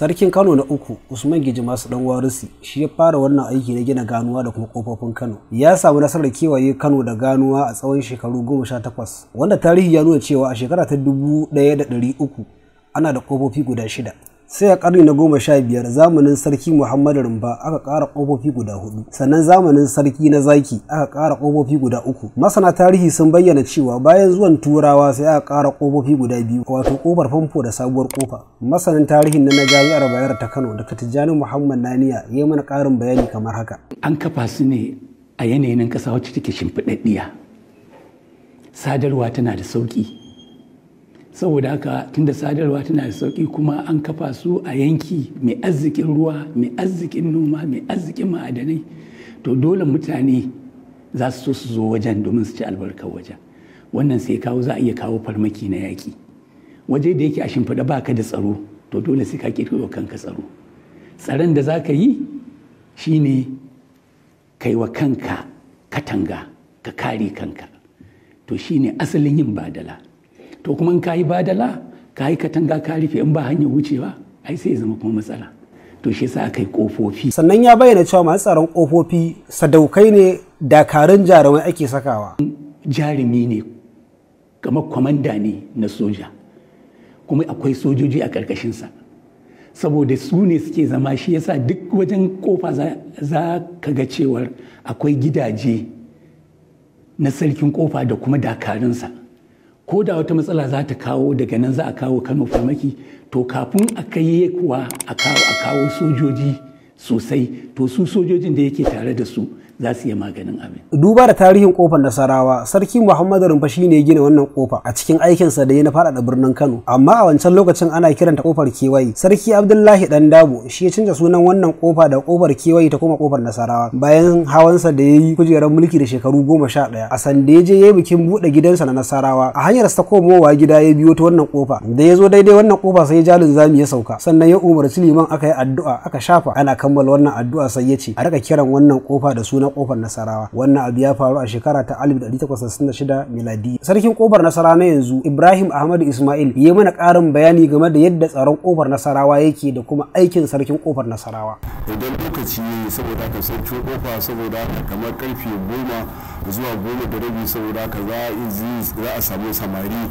Sarkin Kano na uku Usman Giji Masu Dan Warisi shi ya fara wannan aiki na gina ganuwa da kuma kofofin Kano. Ya samu nasarar kewaye Kano da ganuwa a tsawon shekaru 18, wanda tarihi ya nuna cewa a shekara ta 1300 ana da kofofi guda 6. Sai a ƙarni na 15 zamanin Sarki Muhammadu Rumba aka ƙara ƙofofi guda 4, sannan zamanin Sarki na Zaki aka ƙara ƙofofi guda 3. Masana tarihi sun bayyana cewa bayan zuwan Turawa sai aka ƙara ƙofofi guda 2, wato ƙofar famfo da sabuwar ƙofa. Masanin tarihin na Jami'ar Bayero ta Kano da Tijjani Muhammad Naniya ya yi mana ƙarin bayani kamar haka. An kafa su ne a yanayin ƙasa wacce take shimfiɗaɗɗiya. Sadarwa tana da sauƙi. Saboda haka tunda sadarwa tana da sauƙi kuma an kafa su a yanki mai arzikin ruwa, mai arzikin noma, mai arzikin ma'adanai, to dole mutane za su so su zo wajen domin su ci albarkar wajen. Wannan sai kawo za a iya kawo farmaki na yaƙi. Waje da yake a shimfiɗa baka da tsaro, to dole sai ka ƙirƙiro kanka tsaro. Tsaron da za ka yi shine kai wa kanka katanga, ka kare kanka. To shine asalin yin badala. To kuma in ka yi badala, ka yi katanga ka rufe, in ba hanyar wucewa ai sai ya zama kuma matsala. To shi yasa aka yi kofofi. Sannan ya bayyana cewa masu tsaron kofofi sadaukai ne, dakarun jarumai ake sakawa. Jarumi ne, kamar kwamanda ne na soja, kuma akwai sojoji a ƙarƙashinsa. Saboda su ne suke zama, shi yasa duk wajen kofa za ka ga cewar akwai gidaje na sarkin kofa da kuma dakarunsa. Ko da wata matsala za ta kawo daga nan za a kawo Kano farmaki, to kafin a kai kuwa a kawo sojoji sosai, to su sojojin da yake tare da su za su yi maganin abin. Duba da tarihin kofar Nasarawa, Sarki Muhammadu Rumfa shi ne ya gina wannan kofa a cikin aikinsa da ya na faɗaɗa birnin Kano. Amma a wancan lokacin ana kiranta kofar kewaye. Sarki Abdullahi Dan Dabo shi ya canza sunan wannan kofa da kofar kewaye ta kuma kofar Nasarawa bayan hawansa da ya yi kujerar mulki da shekaru 11. A sanda ya je ya yi bikin buɗe gidansa na Nasarawa, a hanyar sa komowa gida ya biyo ta wannan kofa. Da ya zo daidai wannan kofa sai jalin zamu ya sauka. Sannan ya umarci liman aka yi addu'a aka shafa. Ana kammala wannan addu'a sai ya ce a rika kiran wannan kofa da sunan kofar Nasarawa. Wannan abu ya faru a shekara ta 1866 miladi. Sarkin kofar Nasarawa na yanzu Ibrahim Ahmadu Ismail ya mana ƙarin bayani game da yadda tsaron kofar Nasarawa yake da kuma aikin sarkin kofar Nasarawa. Idan lokaci ne saboda ka sarkin kofa, saboda kamar karfe 10 zuwa 10:30, saboda ka za a samu samari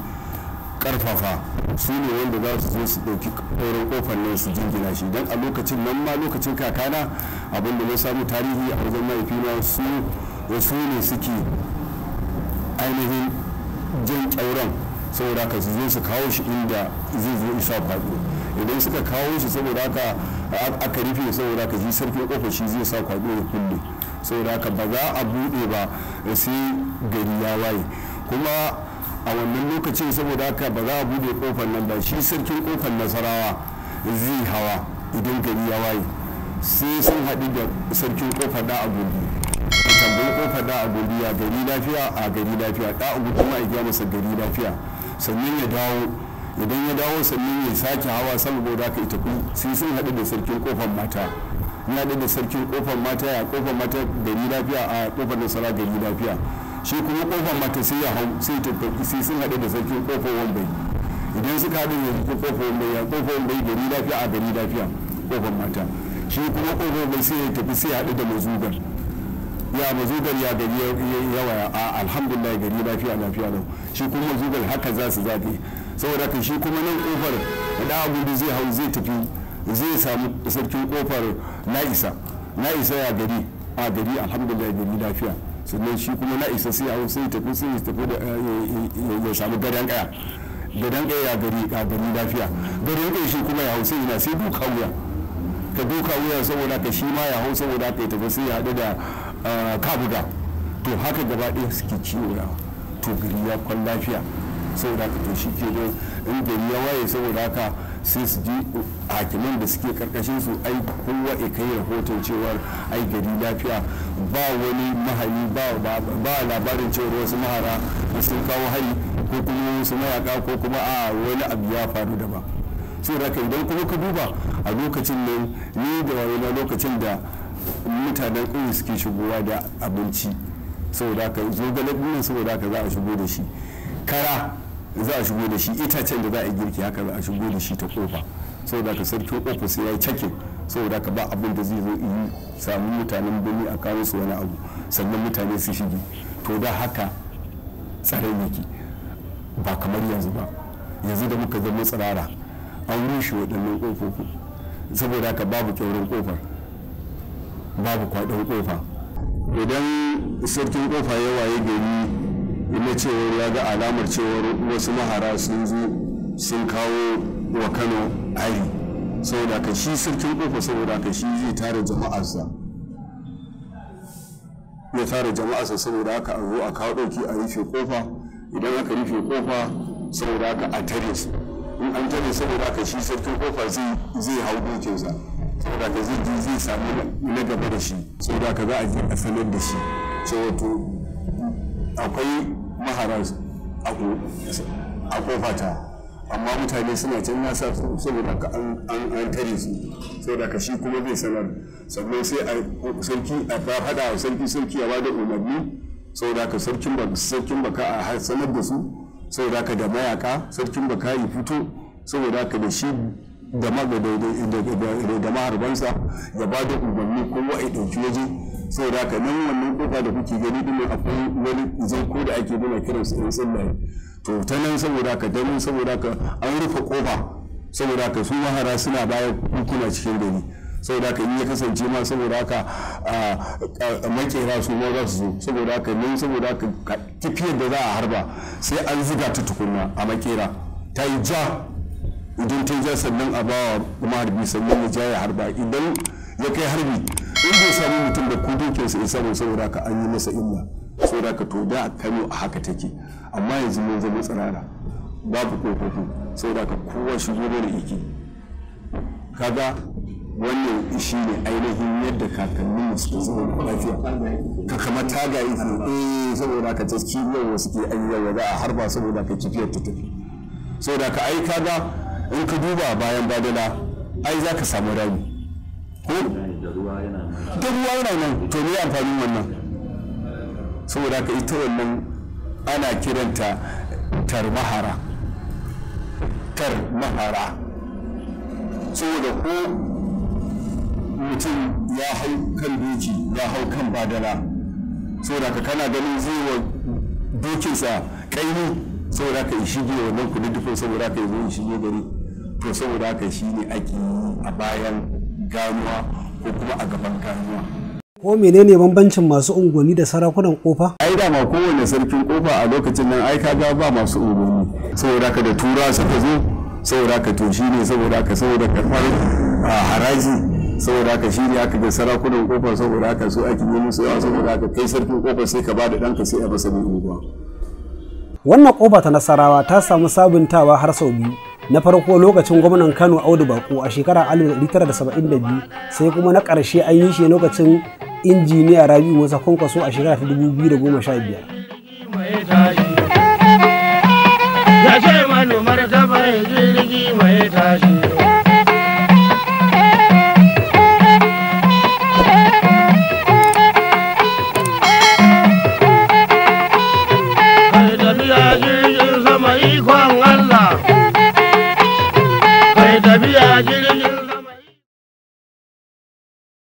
karfafa su ne wanda za su zo su ɗauki ɗaurin kofar nan su jingina shi. Don a lokacin nan ma lokacin kakana abin da na samu tarihi a wajen mahaifina su ne suke ainihin jan ƙyauren, saboda ka su zo su kawo shi inda zai zo isa kwaɗo. Idan suka kawo shi saboda haka aka rufe, saboda ka ji sarkin kofar shi zai sa kwaɗo ya kulle, saboda haka ba za a buɗe ba sai gari ya waye. Kuma a wannan lokacin saboda haka ba za a bude kofar nan ba, shi sarkin kofar Nasarawa zai hawa idan gari ya waye sai sun haɗu da sarkin kofar da agogi, tambayi kofar da agogi ya gari lafiya, a gari lafiya, da agogi kuma ya masa gari lafiya, sannan ya dawo. Idan ya dawo sannan ya sake hawa saboda haka ita sai sun haɗu da sarkin kofar mata. Ya haɗu da sarkin kofar mata, ya kofar mata gari lafiya, a kofar Nasarawa gari lafiya. Shi kuma kofar mata sai ya hau sai sun haɗu da sarkin kofar Wambai. Idan suka haɗu da sarkin kofar Wambai, ya kofar Wambai gari lafiya, a gari lafiya kofar mata. Shi kuma kofar Wambai sai ya tafi sai ya haɗu da mazugar. Ya mazugar ya gari yawa, a alhamdulillah gari lafiya lafiya lau. Shi kuma mazugar haka za su zaɓe. Saboda ka shi kuma nan kofar da abudu zai hau zai tafi zai samu sarkin kofar Na'isa ya gari, a gari alhamdulillah gari lafiya. Sannan shi kuma na isa sai hau sai tafi da ya samu gadon kaya ya gari lafiya. Gadon kaya shi kuma ya hau sai yana sai duka wuya saboda ka shi ma ya hau, saboda ka yi tafi sai ya haɗu da kabuga. To haka gaba ɗaya suke ciwo to gari ya kwan lafiya, saboda ka to shi ke in gari ya waye, saboda haka sai su ji hakiman da suke karkashin su ai kowa ya kai rahoton cewar ai gari lafiya, ba wani mahali, ba labarin cewar wasu mahara da sun kawo hari ko kuma wasu mayaka ko kuma a wani abu ya faru da ba. Saboda haka idan kuma ka duba a lokacin nan ni da wani lokacin da mutanen ƙauye suke shigowa da abinci, saboda haka zogale ɗin, saboda haka za a shigo da shi kara, za a shigo da shi itacen da za a yi girki, haka za a shigo da shi ta kofa. saboda ka sarkin kofa sai ya yi cakin saboda ka ba abin da zai zo yi samu mutanen birni a kawo su wani abu sannan mutane su shige. To da haka tsaron yake ba kamar yanzu ba. Yanzu da muka zama tsirara an rushe waɗannan ƙofofin saboda haka babu ƙyauren ƙofar babu kwaɗon ƙofa. Idan sarkin ƙofa ya waye gari ina cewar ya ga alamar cewar wasu mahara sun zo sun kawo wa Kano hari saboda haka shi sarkin ƙofa saboda haka shi zai tara jama'arsa ya tara jama'arsa saboda haka a zo a kawo ɗauki a rufe ƙofa. Idan aka rufe ƙofa saboda haka a tare su in an tare saboda haka shi sarkin ƙofa zai hau dokinsa saboda haka zai sami na gaba da shi saboda haka za a je a sanar da shi cewa to akwai mahara a ƙofa ta amma mutane suna can nasa saboda haka an tare su saboda haka shi kuma zai sanar sannan sai a faɗa wa sarki ya bada umarni saboda haka sarkin baka a sanar da su saboda haka da mayaka sarkin baka yi fito saboda haka da shi da maharbansa ya ba da umarni kowa ya ɗauki waje saboda haka nan wannan kofa da kuke gani din akwai wani zanko da ake nuna kiransu ɗan tsallaye to ta nan saboda haka damin saboda haka an rufe kofa saboda haka su mahara suna bayan kuna cikin gari saboda haka in ya kasance ma saboda haka makera su ma za su zo saboda haka nan saboda haka tafiyar da za a harba sai an ziga ta tukunna a makera ta yi ja idan ta yi ja sannan a bawa maharbi sannan ya ja ya harba idan ya kai harbi in bai samu mutum da kudokinsa ya samu saboda haka an yi masa illa saboda haka to da Kano a haka take amma yanzu mun zama tsirara babu kofofi saboda haka kowa shigo da yake kaga wannan shi ne ainihin yadda kakannin suke zama lafiya ka kama taga yake saboda haka ta kiwon wasu ke an yawa za a harba saboda haka kifiyar ta tafi saboda haka ai kaga in ka duba bayan badala ai za ka samu rami ko da ruwa yana nan to ne amfanin wannan saboda haka ita wannan ana kiranta tarmahara saboda ko mutum ya hau kan doki ya hau kan badala saboda ka kana ganin zai wa dokinsa kaini saboda ka yi shige wannan kududdufin saboda ka yi zo shige gari to saboda haka shi ne ake yi a bayan ganuwa ko kuma a gaban ganuwa. Ko menene bambancin masu unguwanni da sarakunan kofa? Ai dama kowane sarkin kofa a lokacin nan ai kaga ba masu unguwanni saboda haka da tura suka zo saboda haka to shi ne saboda haka saboda karɓar haraji saboda haka shi ne aka ga sarakunan kofa saboda haka su ake yi musu yawa saboda haka kai sarkin kofa sai ka ba da ɗanka sai a masa mai unguwa. Wannan kofa ta Nasarawa ta samu sabuntawa har sau biyu. Na farko lokacin gwamnan Kano Audu Bako a shekarar 1972 sai kuma na ƙarshe an yi shi lokacin injiniya Rabi'u Musa Kwankwaso a shekarar 2015.